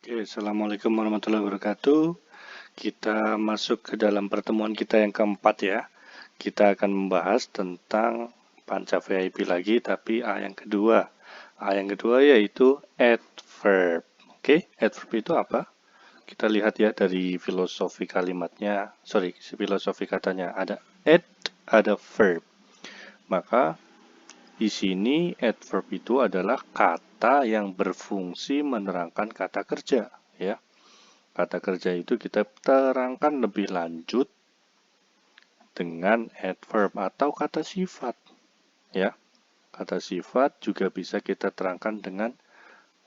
Oke, Assalamualaikum warahmatullahi wabarakatuh. Kita masuk ke dalam pertemuan kita yang keempat ya. Kita akan membahas tentang panca VIP lagi, tapi A yang kedua. A yang kedua yaitu adverb. Oke, adverb itu apa? Kita lihat ya dari filosofi kalimatnya, filosofi katanya. Ada ad, ada verb. Maka di sini adverb itu adalah kata yang berfungsi menerangkan kata kerja, ya. Kata kerja itu kita terangkan lebih lanjut dengan adverb atau kata sifat, ya. Kata sifat juga bisa kita terangkan dengan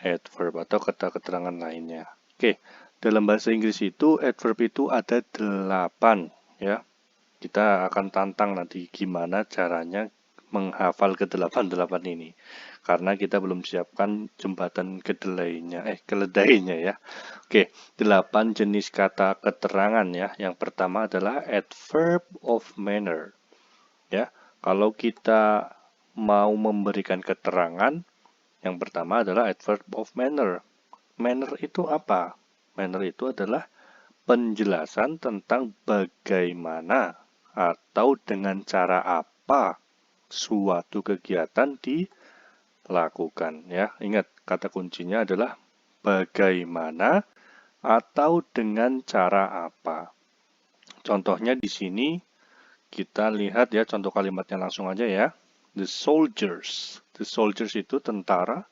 adverb atau kata keterangan lainnya. Oke, dalam bahasa Inggris itu adverb itu ada 8, ya. Kita akan tantang nanti gimana caranya menghafal ke-8 ini. Karena kita belum siapkan jembatan keledainya ya. Oke, 8 jenis kata keterangan ya. Yang pertama adalah adverb of manner. Ya, kalau kita mau memberikan keterangan, yang pertama adalah adverb of manner. Manner itu apa? Manner itu adalah penjelasan tentang bagaimana atau dengan cara apa suatu kegiatan dilakukan ya. Ingat, kata kuncinya adalah bagaimana atau dengan cara apa. Contohnya di sini kita lihat ya, contoh kalimatnya langsung aja ya. The soldiers. The soldiers itu tentara,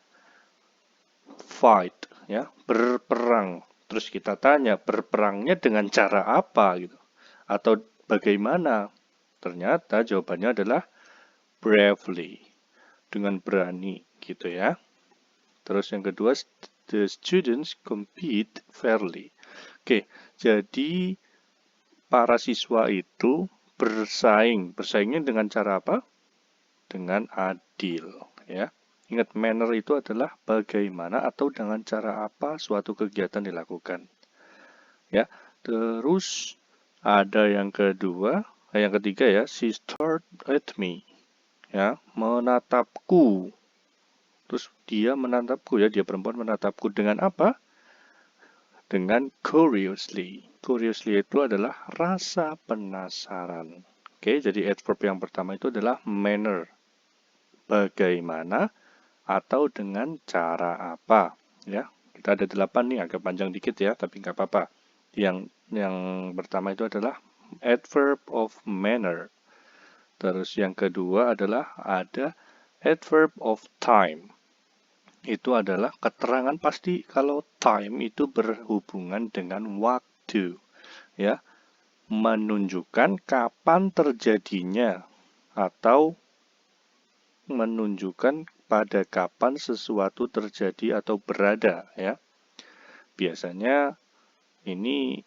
fight ya, berperang. Terus kita tanya, berperangnya dengan cara apa gitu? Atau bagaimana? Ternyata jawabannya adalah bravely, dengan berani gitu ya. Terus yang kedua, the students compete fairly. Oke, jadi para siswa itu bersaing. Bersaingnya dengan cara apa? Dengan adil ya. Ingat, manner itu adalah bagaimana atau dengan cara apa suatu kegiatan dilakukan. Ya. Terus ada yang ketiga ya, she stared at me. Ya, menatapku. Terus dia menatapku ya, dia perempuan menatapku dengan apa? Dengan curiously. Curiously itu adalah rasa penasaran. Oke, jadi adverb yang pertama itu adalah manner. Bagaimana atau dengan cara apa, ya. Kita ada 8 nih, agak panjang dikit ya, tapi nggak apa-apa. Yang pertama itu adalah adverb of manner. Terus yang kedua adalah ada adverb of time. Itu adalah keterangan pasti kalau time itu berhubungan dengan waktu, ya. Menunjukkan kapan terjadinya atau menunjukkan pada kapan sesuatu terjadi atau berada, ya. Biasanya ini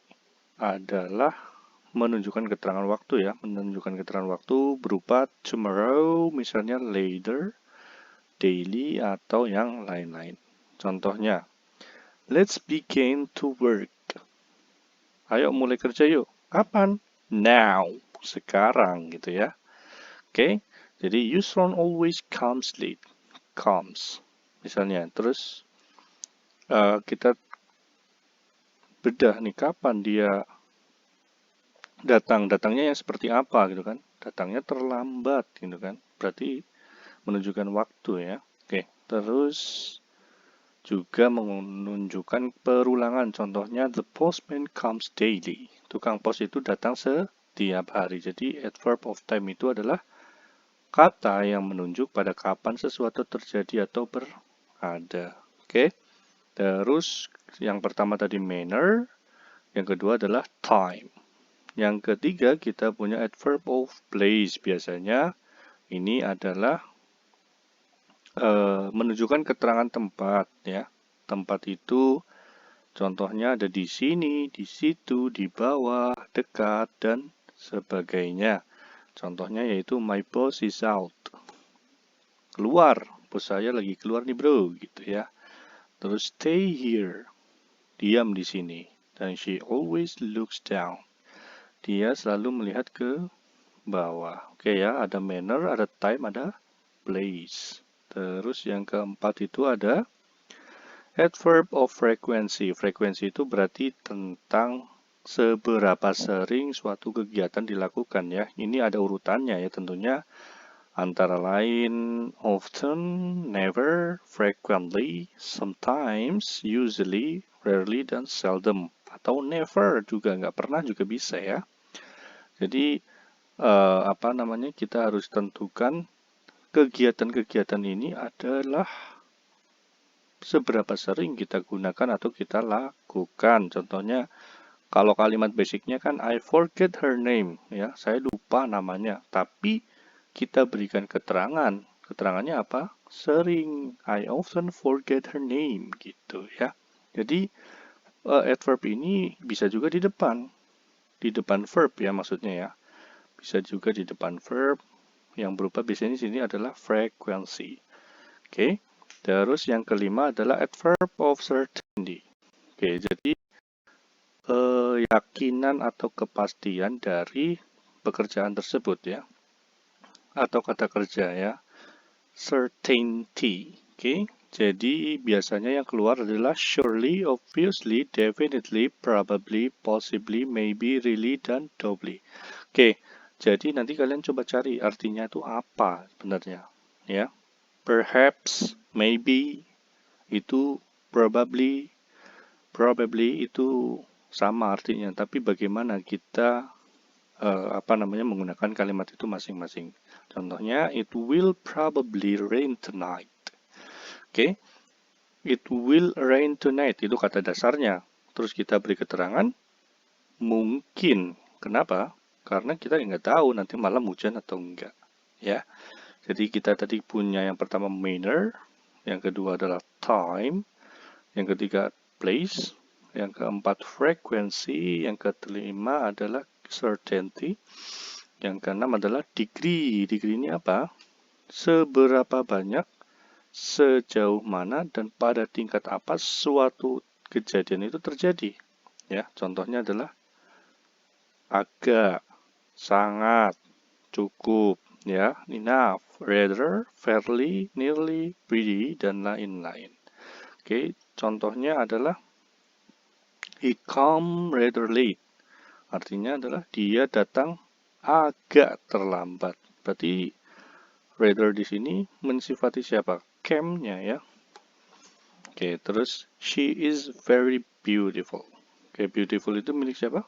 adalah menunjukkan keterangan waktu ya, menunjukkan keterangan waktu berupa tomorrow, misalnya later, daily, atau yang lain-lain. Contohnya, let's begin to work. Ayo mulai kerja yuk. Kapan? Now, sekarang gitu ya. Oke, jadi Yusron always comes late. Comes, misalnya. Terus kita bedah nih kapan dia datangnya yang seperti apa gitu kan. Datangnya terlambat gitu kan. Berarti menunjukkan waktu ya. Oke, terus juga menunjukkan perulangan. Contohnya, the postman comes daily. Tukang pos itu datang setiap hari. Jadi, adverb of time itu adalah kata yang menunjuk pada kapan sesuatu terjadi atau berada. Oke. Terus, yang pertama tadi manner. Yang kedua adalah time. Yang ketiga, kita punya adverb of place. Biasanya, ini adalah menunjukkan keterangan tempat ya. Tempat itu contohnya ada di sini, di situ, di bawah, dekat, dan sebagainya. Contohnya yaitu my boss is out. Keluar, bos saya lagi keluar nih bro, gitu ya. Terus stay here, diam di sini. Dan she always looks down. Dia selalu melihat ke bawah. Oke ya, ada manner, ada time, ada place. Terus yang keempat itu ada Adverb of frequency. Frekuensi itu berarti tentang seberapa sering suatu kegiatan dilakukan ya. Ini ada urutannya ya tentunya. Antara lain often, never, frequently, sometimes, usually, rarely, dan seldom. Atau never juga, nggak pernah juga bisa ya. Jadi kita harus tentukan kegiatan-kegiatan ini adalah seberapa sering kita gunakan atau kita lakukan. Contohnya, kalau kalimat basicnya kan I forget her name, ya, saya lupa namanya. Tapi kita berikan keterangan. Keterangannya apa? Sering. I often forget her name, gitu ya. Jadi adverb ini bisa juga di depan verb ya maksudnya ya. Bisa juga di depan verb yang berupa biasanya di sini adalah frequency. Oke. Terus yang kelima adalah adverb of certainty. Oke, jadi keyakinan atau kepastian dari pekerjaan tersebut ya. Atau kata kerja ya. Certainty. Oke. Jadi biasanya yang keluar adalah surely, obviously, definitely, probably, possibly, maybe, really, dan doubly. Oke. Jadi nanti kalian coba cari artinya itu apa sebenarnya ya. Perhaps, maybe, itu probably itu sama artinya, tapi bagaimana kita menggunakan kalimat itu masing-masing. Contohnya, it will probably rain tonight. Oke, it will rain tonight itu kata dasarnya. Terus kita beri keterangan mungkin. Kenapa? Karena kita nggak tahu nanti malam hujan atau enggak. Ya, jadi kita tadi punya yang pertama manner, yang kedua adalah time, yang ketiga place, yang keempat frequency, yang kelima adalah certainty, yang keenam adalah degree. Degree ini apa? Seberapa banyak, sejauh mana, dan pada tingkat apa suatu kejadian itu terjadi. Ya, contohnya adalah agak, sangat, cukup, ya, enough, rather, fairly, nearly, pretty, dan lain-lain. Oke, contohnya adalah he come rather late. Artinya adalah dia datang agak terlambat. Berarti rather di sini mensifati siapa? Came-nya ya. Oke, terus she is very beautiful. Oke, beautiful itu milik siapa?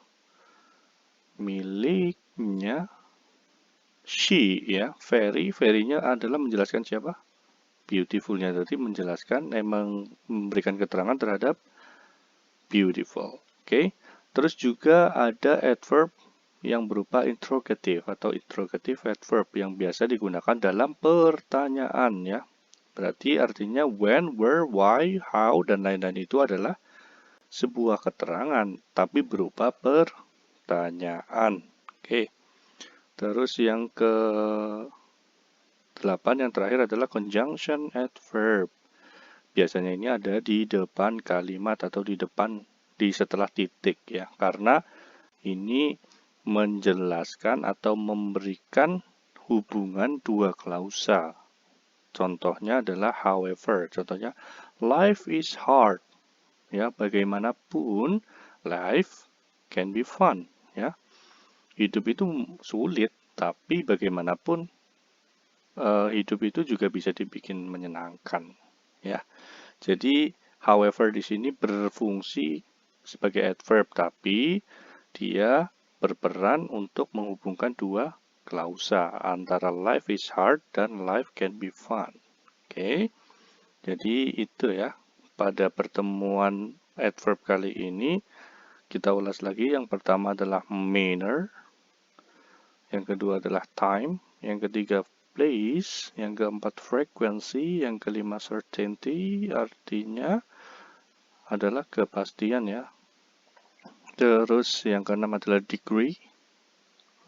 Miliknya she ya. Very-nya adalah menjelaskan siapa? Beautiful-nya tadi menjelaskan, memberikan keterangan terhadap beautiful. Oke. Terus juga ada adverb yang berupa interrogative atau interrogative adverb yang biasa digunakan dalam pertanyaan ya. Berarti artinya when, where, why, how, dan lain-lain itu adalah sebuah keterangan tapi berupa pertanyaan. Oke. Terus yang ke-8 yang terakhir adalah conjunction adverb. Biasanya ini ada di depan kalimat atau di setelah titik ya, karena ini menjelaskan atau memberikan hubungan dua klausa. Contohnya adalah however. Contohnya life is hard. Ya, bagaimanapun life can be fun. Ya, hidup itu sulit, tapi bagaimanapun hidup itu juga bisa dibikin menyenangkan. Ya, jadi however di sini berfungsi sebagai adverb, tapi dia berperan untuk menghubungkan dua klausa antara life is hard dan life can be fun. Oke, jadi itu ya. Pada pertemuan adverb kali ini kita ulas lagi. Yang pertama adalah manner, yang kedua adalah time, yang ketiga place, yang keempat frequency, yang kelima certainty, artinya adalah kepastian ya. Terus yang keenam adalah degree,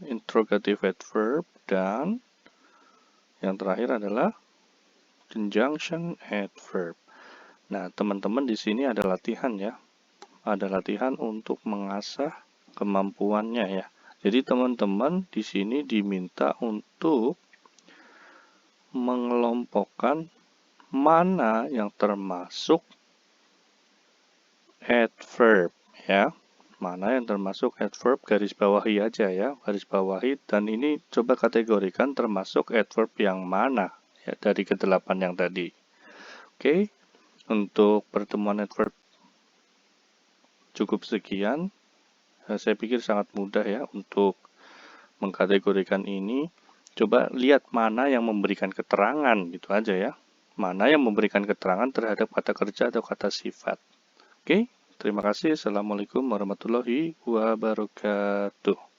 interrogative adverb, dan yang terakhir adalah conjunction adverb. Nah, teman-teman di sini ada latihan ya. Ada latihan untuk mengasah kemampuannya ya. Jadi teman-teman di sini diminta untuk mengelompokkan mana yang termasuk adverb ya. Mana yang termasuk adverb, garis bawahi aja ya, garis bawahi. Dan ini coba kategorikan termasuk adverb yang mana ya dari ke-8 yang tadi. Oke, untuk pertemuan adverb cukup sekian. Saya pikir sangat mudah ya untuk mengkategorikan ini. Coba lihat mana yang memberikan keterangan gitu aja ya. Mana yang memberikan keterangan terhadap kata kerja atau kata sifat. Oke, terima kasih. Assalamualaikum warahmatullahi wabarakatuh.